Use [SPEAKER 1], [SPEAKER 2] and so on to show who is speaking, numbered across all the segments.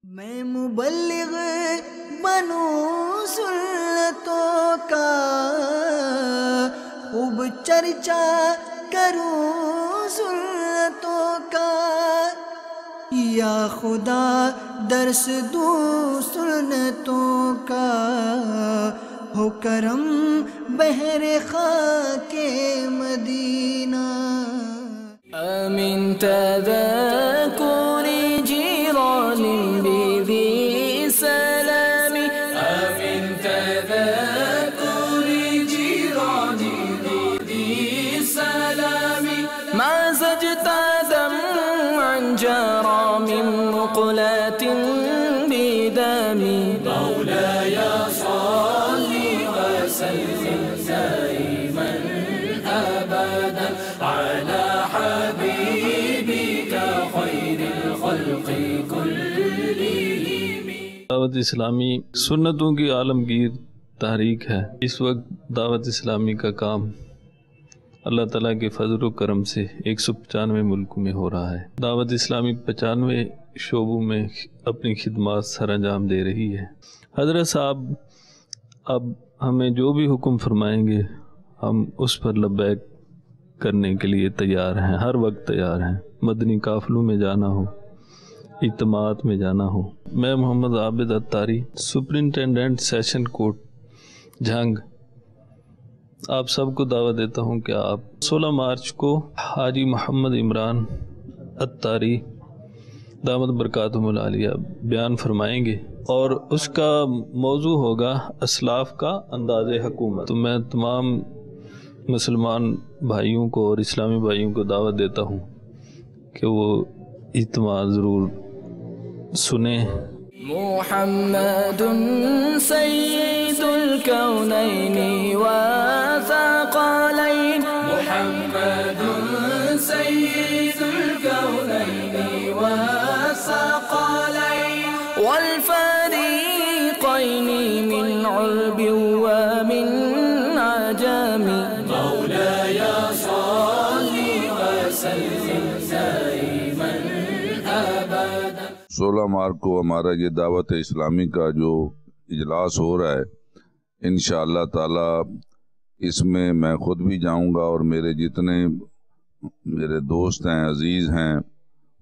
[SPEAKER 1] میں مبلغ بنوں سنتوں کا، خوب چرچا کروں سنتوں کا، یا خدا درس دوں سنتوں کا، ہو کرم بحر خاک مدینہ۔
[SPEAKER 2] آمن تذاکر جیران بذی سلام، آمن تذاکر جیران بذی سلام، ما زجت دمعا جرى من مقلاة بدم، مولاي صل وسلم دائما أبدا على حبيبك خير الخلق كلهم۔
[SPEAKER 3] دعوت اسلامی سنتوں کی عالمگیر تحریک ہے۔ اس وقت دعوت اسلامی کا کام اللہ تعالیٰ کے فضل و کرم سے 195 ملکوں میں ہو رہا ہے۔ دعوت اسلامی 95 شعبوں میں اپنی خدمات سر انجام دے رہی ہے۔ حضرت صاحب اب ہمیں جو بھی حکم فرمائیں گے ہم اس پر لبیک کرنے کے لیے تیار ہیں، ہر وقت تیار ہیں۔ مدنی قافلوں میں جانا ہو، اجتماعات میں جانا ہو۔ میں محمد عابد اتاری، سپرنٹینڈنٹ سیشن کورٹ جھنگ، آپ سب کو دعوت دیتا ہوں کہ آپ 16 مارچ کو حاجی محمد عمران اتاری دامت برکاتہم العالیہ بیان فرمائیں گے، اور اس کا موضوع ہوگا اسلاف کا انداز حکومت۔ تو میں تمام مسلمان بھائیوں کو اور اسلامی بھائیوں کو دعوت دیتا ہوں کہ وہ اجتماع ضرور سنیں۔
[SPEAKER 2] محمد سید الکونین والثقلین، محمد سید الکونین والثقلین، والفریقین من عرب ومن عجم، مولاي صل وسلم دائما ابدا۔
[SPEAKER 4] 16 مارچ کو ہمارا یہ دعوت اسلامی کا جو اجلاس ہو رہا ہے، انشاءاللہ تعالی اس میں میں خود بھی جاؤں گا، اور میرے جتنے میرے دوست ہیں، عزیز ہیں،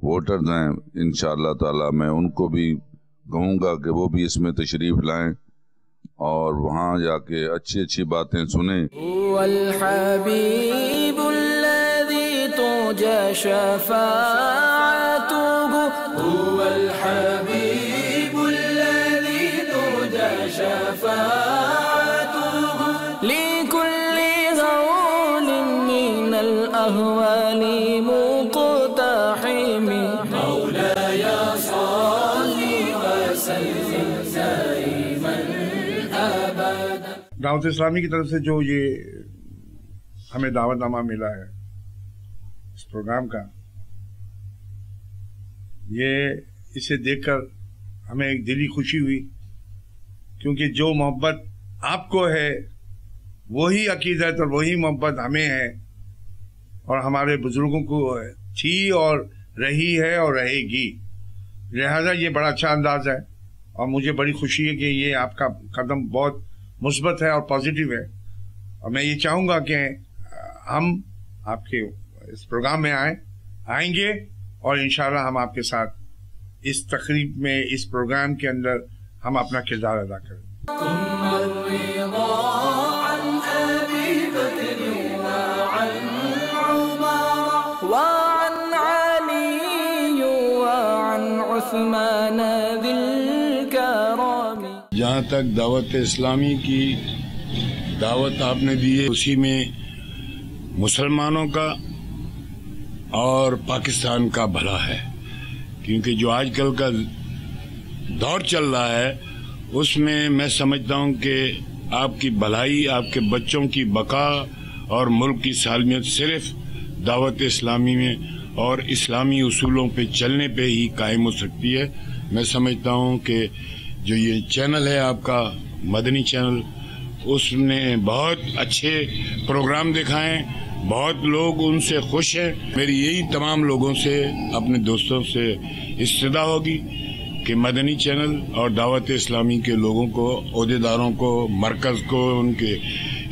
[SPEAKER 4] ووٹرز ہیں، انشاءاللہ تعالی میں ان کو بھی کہوں گا کہ وہ بھی اس میں تشریف لائیں اور وہاں جا کے اچھی اچھی باتیں سنیں۔
[SPEAKER 2] هو الحبيب الذي ترجى شفاعته، هو الحبيب الذي ترجى شفاعته، لكل هول من الأهوال مقتحم، مولاي صل وسلم دائما أبدا۔
[SPEAKER 5] دعوت اسلامی کی طرف سے جو یہ ہمیں دعوت نامہ ملا ہے اس پروگرام کا، یہ اسے دیکھ کر ہمیں ایک دلی خوشی ہوئی، کیونکہ جو محبت آپ کو ہے وہی عقیدت اور وہی محبت ہمیں ہے، اور ہمارے بزرگوں کو تھی اور رہی ہے اور رہے گی۔ لہذا یہ بڑا اچھا انداز ہے، اور مجھے بڑی خوشی ہے کہ یہ آپ کا قدم بہت مثبت ہے اور پازیٹیو ہے، اور میں یہ چاہوں گا کہ ہم آپ کے اس پروگرام میں آئیں گے، اور انشاءاللہ ہم آپ کے ساتھ اس تقریب میں، اس پروگرام کے اندر ہم اپنا کردار ادا کریں۔
[SPEAKER 2] وعن علي وعن عثمان ذي الكرام۔
[SPEAKER 6] جہاں تک دعوت اسلامی کی دعوت آپ نے دی ہے، اسی میں مسلمانوں کا اور پاکستان کا بھلا ہے، کیونکہ جو آج کل کا دور چل رہا ہے اس میں سمجھتا ہوں کہ آپ کی بھلائی، آپ کے بچوں کی بقا اور ملک کی سالمیت صرف دعوت اسلامی میں اور اسلامی اصولوں پہ چلنے پہ ہی قائم ہو سکتی ہے۔ میں سمجھتا ہوں کہ جو یہ چینل ہے آپ کا مدنی چینل، اس نے بہت اچھے پروگرام دکھائے، بہت لوگ ان سے خوش ہیں۔ میری یہی تمام لوگوں سے، اپنے دوستوں سے استدعا ہوگی کہ مدنی چینل اور دعوت اسلامی کے لوگوں کو، عہدیداروں کو، مرکز کو، ان کے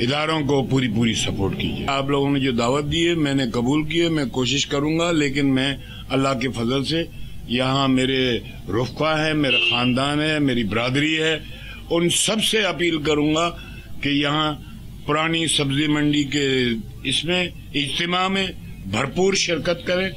[SPEAKER 6] اداروں کو پوری سپورٹ کیجیے۔ آپ لوگوں نے جو دعوت دی ہے میں نے قبول کی ہے، میں کوشش کروں گا، لیکن میں اللہ کے فضل سے یہاں میرے رفقا ہیں، میرا خاندان ہے، میری برادری ہے، ان سب سے اپیل کروں گا کہ یہاں پرانی سبزی منڈی کے اس میں اجتماع میں بھرپور شرکت کریں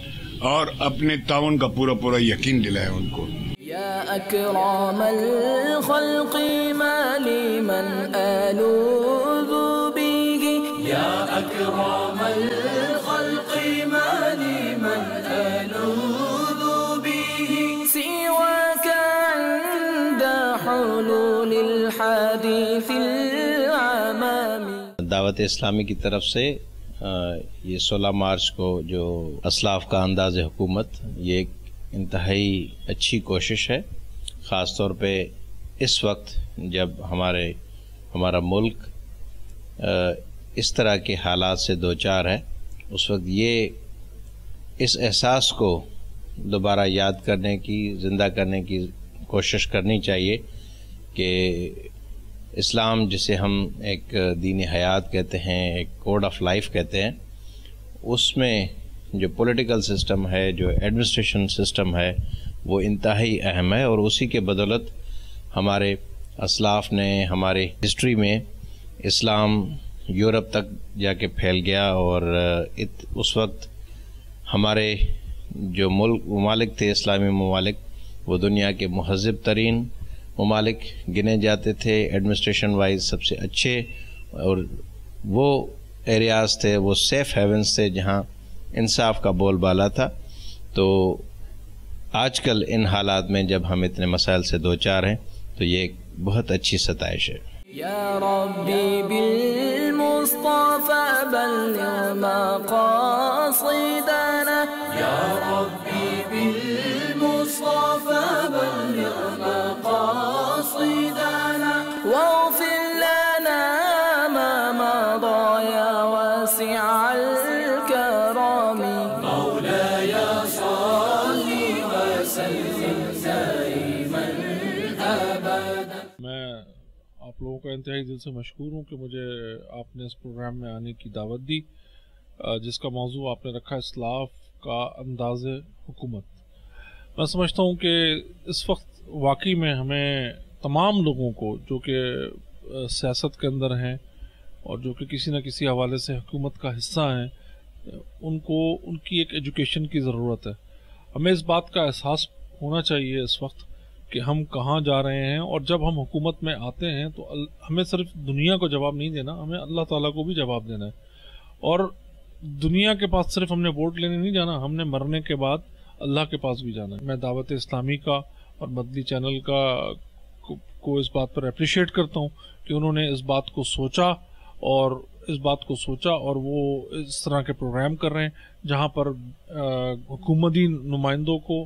[SPEAKER 6] اور اپنے تعاون کا پورا یقین دلائیں ان کو۔
[SPEAKER 2] یا اکرام الخلق ما لمن آلوذ به، یا اکرام الخلق ما لمن آلوذ به، سواك عند حلول الحادث العمام۔
[SPEAKER 7] دعوت اسلامی کی طرف سے یہ 16 مارچ کو جو اسلاف کا انداز حکومت، یہ ایک انتہائی اچھی کوشش ہے، خاص طور پہ اس وقت جب ہمارا ملک اس طرح کے حالات سے دوچار ہے۔ اس وقت اس احساس کو دوبارہ یاد کرنے کی، زندہ کرنے کی کوشش کرنی چاہیے کہ اسلام جسے ہم ایک دین حیات کہتے ہیں، ایک کوڈ آف لائف کہتے ہیں، اس میں جو پولیٹیکل سسٹم ہے، جو ایڈمنسٹریشن سسٹم ہے، وہ انتہائی اہم ہے، اور اسی کے بدولت ہمارے اسلاف نے ہمارے ہسٹری میں اسلام یورپ تک جا کے پھیل گیا، اور اس وقت ہمارے جو ممالک تھے، اسلامی ممالک، وہ دنیا کے مہذب ترین ممالک گنے جاتے تھے، ایڈمنسٹریشن وائز سب سے اچھے، اور وہ ایریاز تھے، وہ سیف ہیونز تھے جہاں انصاف کا بول بالا تھا۔ تو آج کل ان حالات میں جب ہم اتنے مسائل سے دوچار ہیں تو یہ ایک بہت اچھی ستائش ہے۔
[SPEAKER 2] یا ربی بالمصطفى بلغ مقاصدنا، یا ربی بالمصطفى بلغ مقاصدنا، واغفر لنا ما مضى یا واسع الكرم، مولاي صل وسلم دائما ابدا۔
[SPEAKER 8] میں آپ لوگوں کا انتہائی دل سے مشکور ہوں کہ مجھے آپ نے اس پروگرام میں آنے کی دعوت دی، جس کا موضوع آپ نے رکھا اسلاف کا انداز حکومت۔ میں سمجھتا ہوں کہ اس وقت واقعی میں ہمیں تمام لوگوں کو جو کہ سیاست کے اندر ہیں اور جو کہ کسی نہ کسی حوالے سے حکومت کا حصہ ہیں، ان کی ایک ایجوکیشن کی ضرورت ہے۔ ہمیں اس بات کا احساس ہونا چاہیے اس وقت کہ ہم کہاں جا رہے ہیں، اور جب ہم حکومت میں آتے ہیں تو ہمیں صرف دنیا کو جواب نہیں دینا، ہمیں اللہ تعالیٰ کو بھی جواب دینا ہے۔ اور دنیا کے پاس صرف ہم نے ووٹ لینے نہیں جانا، ہم نے مرنے کے بعد اللہ کے پاس بھی جانا ہے۔ میں دعوت اسلامی کا اور مدنی چینل کو اس بات پر اپریشیٹ کرتا ہوں کہ انہوں نے اس بات کو سوچا اور وہ اس طرح کے پروگرام کر رہے ہیں جہاں پر حکومتی نمائندوں کو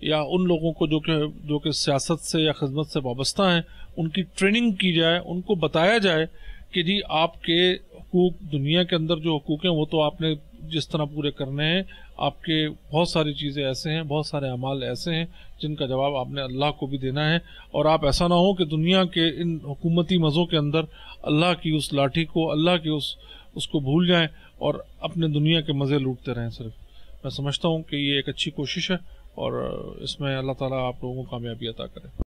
[SPEAKER 8] یا ان لوگوں کو جو کہ سیاست سے یا خدمت سے وابستہ ہیں، ان کی ٹریننگ کی جائے، ان کو بتایا جائے کہ جی آپ کے حقوق، دنیا کے اندر جو حقوق ہیں وہ تو آپ نے جس طرح پورے کرنے ہیں، آپ کے بہت ساری چیزیں ایسے ہیں، بہت سارے اعمال ایسے ہیں جن کا جواب آپ نے اللہ کو بھی دینا ہے، اور آپ ایسا نہ ہو کہ دنیا کے ان حکومتی مزوں کے اندر اللہ کی اس لاٹھی کو، اللہ کی اس کو بھول جائیں اور اپنے دنیا کے مزے لوٹتے رہیں صرف۔ میں سمجھتا ہوں کہ یہ ایک اچھی کوشش ہے، اور اس میں اللہ تعالیٰ آپ لوگوں کو کامیابی عطا کرے۔